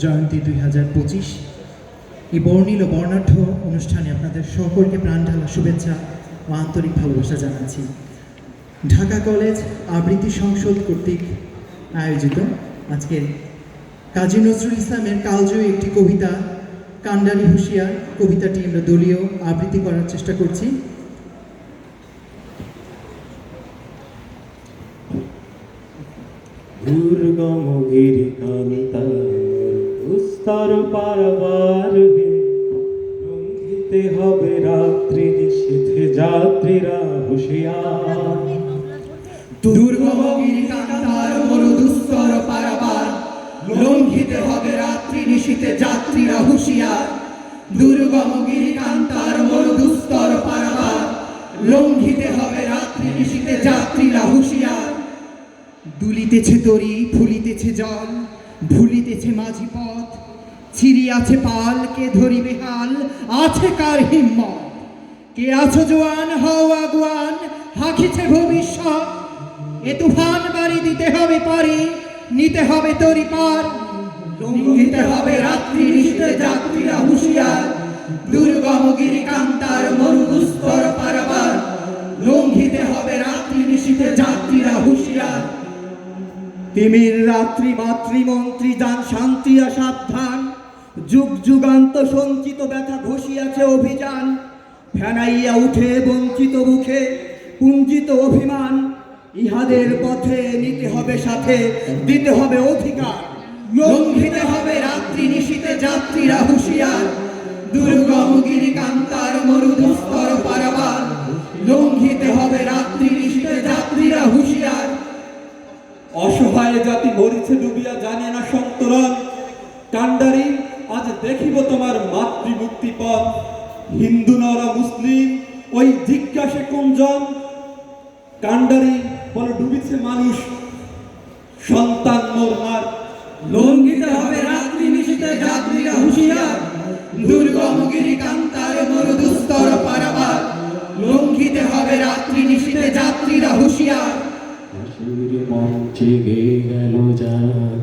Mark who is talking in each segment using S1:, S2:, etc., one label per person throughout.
S1: জয়ন্তী 2025 এই বর্ণিল বর্ণাঢ্য অনুষ্ঠানে আপনাদের সকলকে প্রাণঢালা শুভেচ্ছা ও আন্তরিক ভালোবাসা জানাচ্ছি। ঢাকা কলেজ আবৃত্তি সংসদ কর্তৃক আয়োজিত আজকের কাজী নজরুল ইসলামের কালজয়ী একটি কবিতা কান্ডারি হুঁশিয়ার কবিতাটি আমরা দলীয় আবৃত্তি করার চেষ্টা করছি।
S2: দুর্গম গিরিকান্তার দুস্তর পারাবার হে, লঙ্ঘিতে হবে রাত্রি নিষেধে যাত্রীরা হুঁশিয়ার।
S1: দুর্গম গিরিকান্তার মরু দুস্তর পারাবার, লঙ্ঘিতে হবে রাত্রি নিশীথে যাত্রীরা হুঁশিয়ার। দুর্গম গিরিকান্তার মরু দুস্তর পারাবার, লঙ্ঘিতে হবে রাত্রি নিশীথে যাত্রীরা হুঁশিয়ার। দুলিতেছে তরি, ফুলিতেছে জল, ভুলিতেছে মাঝি পথ, ছিড়িয়াছে পাল, কে ধরিবে হাল, আছে কার হিম্মত? কে আছো জোয়ান, হও আগুয়ান, হাঁকিছে ভবিষ্যৎ। এ তুফান বাড়ি দিতে হবে পারি, নিতে হবে তরি পার, লঙ্ঘিতে হবে রাত্রি নিশীথে যাত্রীরা হুঁশিয়ার। দুর্গম গিরিকান্তার মরু দুস্তর পারাবার, লঙ্ঘিতে হবে রাত্রি নিশীথে যাত্রীরা হুঁশিয়ার।
S3: তিমির রাত্রি মাতৃমন্ত্রী যান শান্তি সাবধান, যুগ যুগান্ত সঞ্চিত ব্যথা ঘষিয়াছে অভিযান। ফেনাইয়া উঠে বঞ্চিত মুখে পুঞ্জিত অভিমান, ইহাদের পথে নিতে হবে সাথে, দিতে হবে অধিকার।
S1: লঙ্ঘিতে হবে রাত্রি নিশীথে যাত্রীরা হুঁশিয়ার। দুর্গম গিরিকান্তার মরু দুস্তর পারাবার, লঙ্ঘিতে হবে রাত্রি নিশীথে যাত্রীরা হুঁশিয়ার।
S2: অসহায় জাতি মরিছে ডুবিয়া, জানে না সন্তরণ। কান্ডারি আজ দেখিব তোমার মাতৃমুক্তি পথ। হিন্দু নরা মুসলিম ওই জিজ্ঞাসে কোনজন? কান্ডারি বলে ডুবিছে মানুষ, সন্তান মোরনার।
S1: লঙ্ঘিতে হবে রাত্রি নিশীথে যাত্রীরা হুঁশিয়ার। দুর্গম গিরিকান্তার মরু দুস্তর পারাবার, লঙ্ঘিতে হবে রাত্রি নিশীথে যাত্রীরা হুঁশিয়ার।
S2: হাসির মঞ্চে গেয়ে গেল যা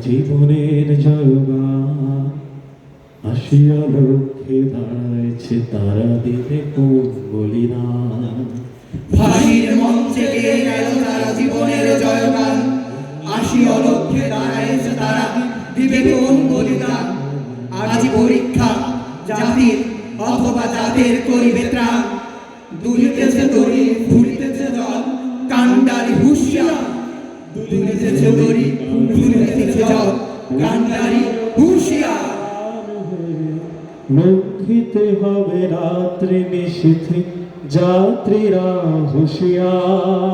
S2: জীবনের জয়গান, আসিয়া লক্ষ্যে দাঁড়াইছে তারা দিতে কোন বলিদান।
S1: ফাঁসির মঞ্চে গেয়ে গেল তারা জীবনের জয়গান, আসি অলক্ষ্যে দাঁড়াইছে তারা দিবে কোন বলিদান। আজ পরীক্ষা জাতির অথবা যাদের করিবে ত্রাণ, দুলিতেছে তরি, ফুলিতেছে জল, কান্ডারি হুঁশিয়ার। দুলিতেছে তরি, ফুলিতেছে জল, কান্ডারি হুঁশিয়ার।
S2: লঙ্ঘিতে হবে রাত্রি নিশীথে যাত্রীরা হুঁশিয়ার।